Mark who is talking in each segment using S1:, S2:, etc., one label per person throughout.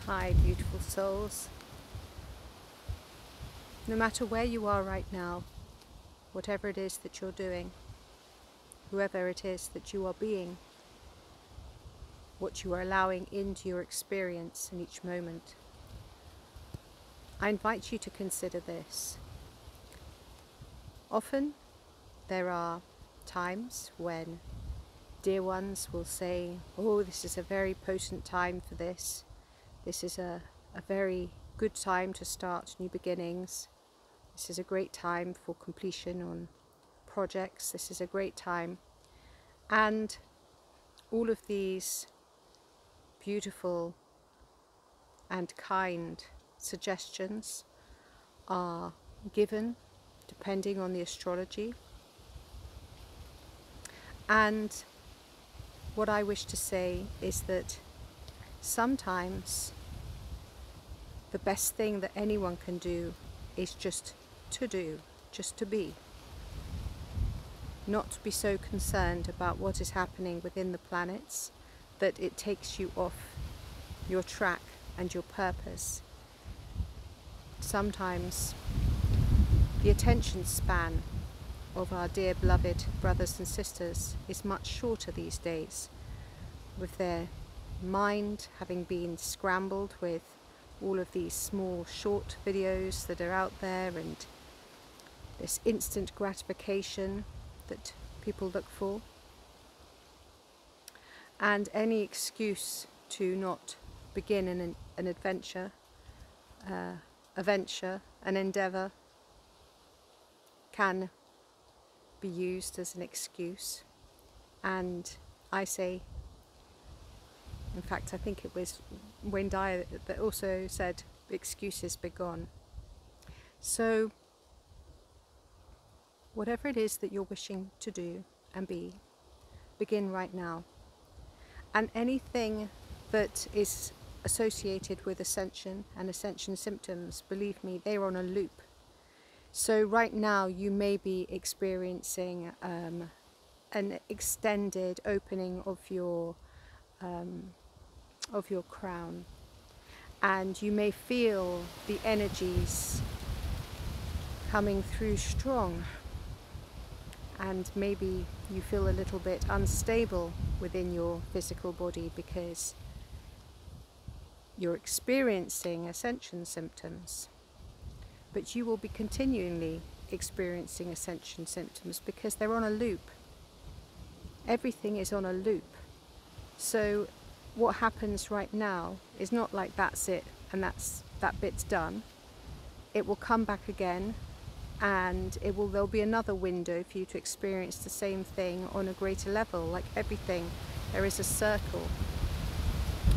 S1: Hi, beautiful souls. No matter where you are right now, whatever it is that you're doing, whoever it is that you are being, what you are allowing into your experience in each moment, I invite you to consider this. Often there are times when dear ones will say, oh, this is a very potent time for this. This is a very good time to start new beginnings. This is a great time for completion on projects. This is a great time. And all of these beautiful and kind suggestions are given depending on the astrology. And what I wish to say is that sometimes the best thing that anyone can do is just to do, just to be. Not to be so concerned about what is happening within the planets that it takes you off your track and your purpose. Sometimes the attention span of our dear beloved brothers and sisters is much shorter these days, with their mind having been scrambled with all of these small short videos that are out there and this instant gratification that people look for, and any excuse to not begin an adventure, an endeavour can be used as an excuse. And I say, in fact I think it was Wayne Dyer that also said, excuses be gone. So whatever it is that you're wishing to do and be, begin right now. And anything that is associated with ascension and ascension symptoms, believe me, they're on a loop. So right now you may be experiencing an extended opening of your crown, and you may feel the energies coming through strong, and maybe you feel a little bit unstable within your physical body because you're experiencing ascension symptoms. But you will be continually experiencing ascension symptoms because they're on a loop. Everything is on a loop. So what happens right now is not like that's it and that bit's done. It will come back again, and there'll be another window for you to experience the same thing on a greater level. Like everything, there is a circle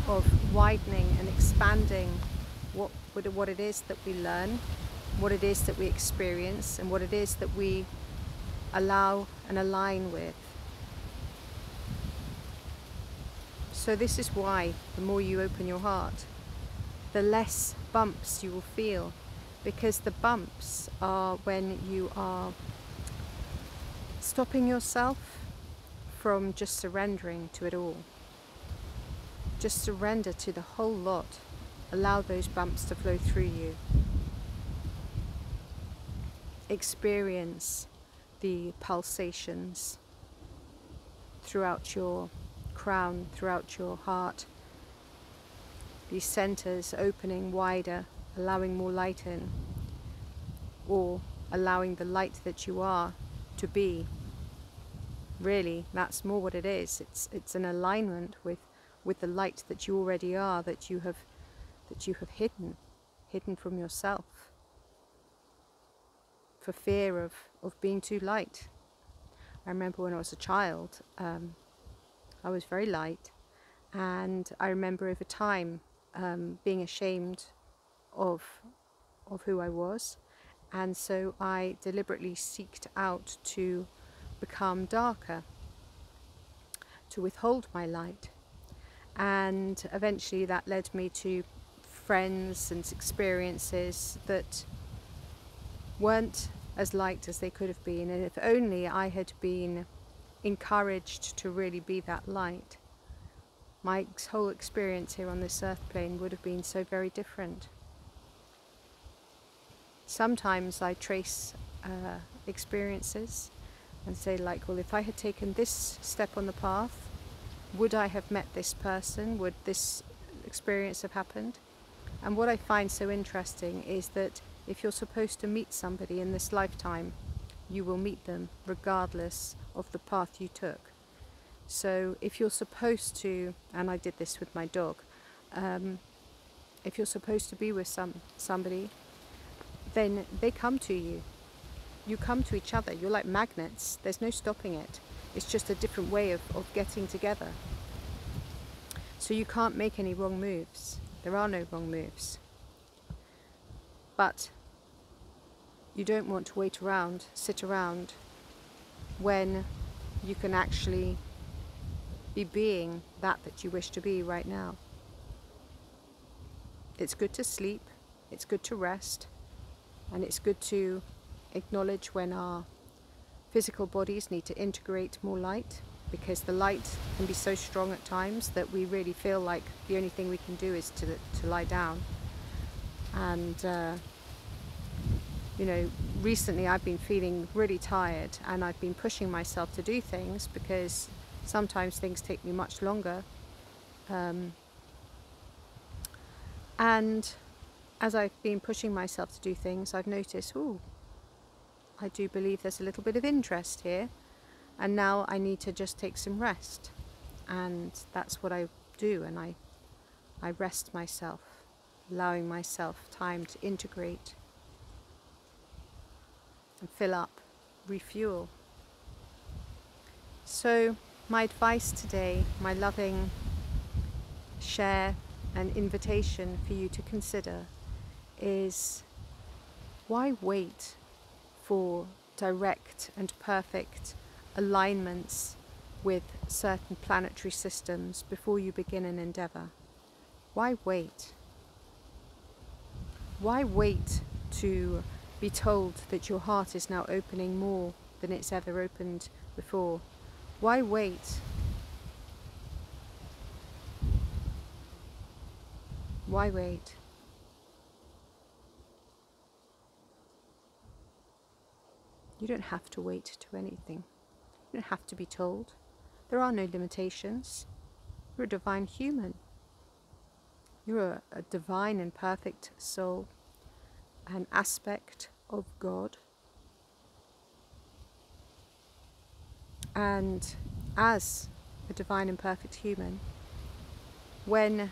S1: of widening and expanding what it is that we learn, what it is that we experience, and what it is that we allow and align with. So this is why the more you open your heart, the less bumps you will feel, because the bumps are when you are stopping yourself from just surrendering to it all. Just surrender to the whole lot. Allow those bumps to flow through you. Experience the pulsations throughout your crown, throughout your heart. These centers opening wider, allowing more light in, or allowing the light that you are to be. Really, that's more what it is. It's an alignment with the light that you already are, that you have hidden from yourself for fear of being too light. I remember when I was a child, I was very light, and I remember over time being ashamed of who I was, and so I deliberately sought out to become darker, to withhold my light. And eventually that led me to friends and experiences that weren't as light as they could have been, and if only I had been encouraged to really be that light. my whole experience here on this earth plane would have been so very different. Sometimes I trace experiences and say like, well, if I had taken this step on the path, would I have met this person? Would this experience have happened? And what I find so interesting is that if you're supposed to meet somebody in this lifetime, you will meet them regardless of the path you took. So if you're supposed to, and I did this with my dog, if you're supposed to be with somebody, then they come to you. You come to each other. You're like magnets. There's no stopping it. It's just a different way of getting together. So you can't make any wrong moves. There are no wrong moves. But you don't want to wait around, sit around, when you can actually be being that you wish to be right now. It's good to sleep, it's good to rest, and it's good to acknowledge when our physical bodies need to integrate more light, because the light can be so strong at times that we really feel like the only thing we can do is to lie down. And you know, recently I've been feeling really tired, and I've been pushing myself to do things because sometimes things take me much longer. And as I've been pushing myself to do things, I've noticed, ooh, I do believe there's a little bit of interest here, and now I need to just take some rest. And that's what I do, and I rest myself, allowing myself time to integrate and fill up, refuel. So my advice today, my loving share and invitation for you to consider is, why wait for direct and perfect alignments with certain planetary systems before you begin an endeavor? Why wait? Why wait to be told that your heart is now opening more than it's ever opened before? Why wait? Why wait? You don't have to wait to do anything. You don't have to be told. There are no limitations. You're a divine human. You're a divine and perfect soul, an aspect of God. And as a divine and perfect human, when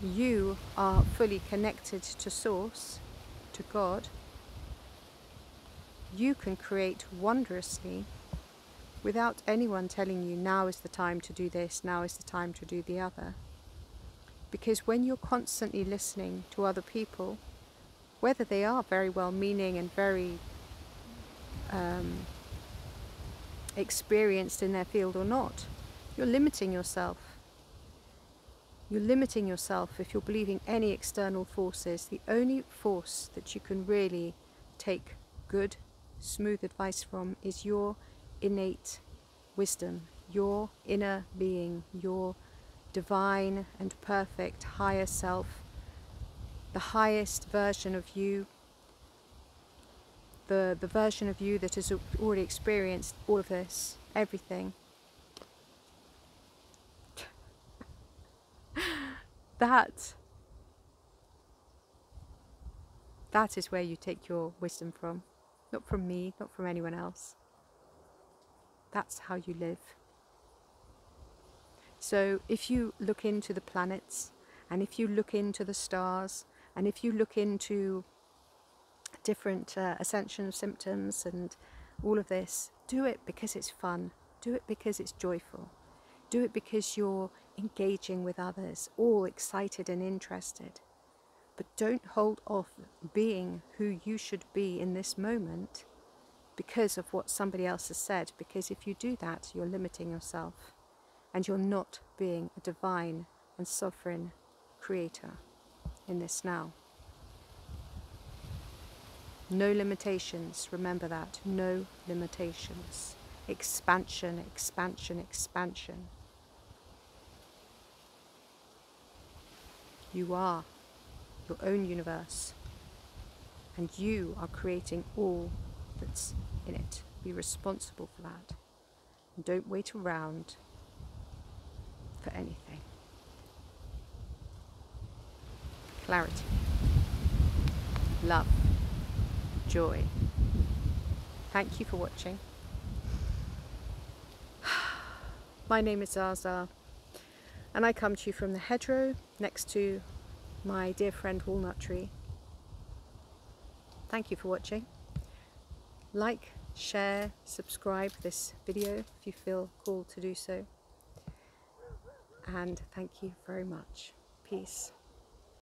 S1: you are fully connected to Source, to God, you can create wondrously without anyone telling you, now is the time to do this, now is the time to do the other. Because when you're constantly listening to other people, whether they are very well-meaning and very experienced in their field or not, you're limiting yourself. You're limiting yourself if you're believing any external forces. The only force that you can really take good, smooth advice from is your innate wisdom, your inner being, your divine and perfect higher self, the highest version of you, the version of you that has already experienced all of this, everything. That is where you take your wisdom from. Not from me, not from anyone else. That's how you live. So if you look into the planets, and if you look into the stars, and if you look into different ascension symptoms and all of this, do it because it's fun. Do it because it's joyful. Do it because you're engaging with others, all excited and interested. But don't hold off being who you should be in this moment because of what somebody else has said. Because if you do that, you're limiting yourself, and you're not being a divine and sovereign creator in this now. No limitations, remember that. No limitations. Expansion, expansion, expansion. You are your own universe, and you are creating all that's in it. Be responsible for that. And don't wait around for anything. Clarity, love, joy. Thank you for watching. My name is ZsaZsa, and I come to you from the hedgerow next to my dear friend Walnut Tree. Thank you for watching. Like, share, subscribe this video if you feel called to do so. And thank you very much. Peace.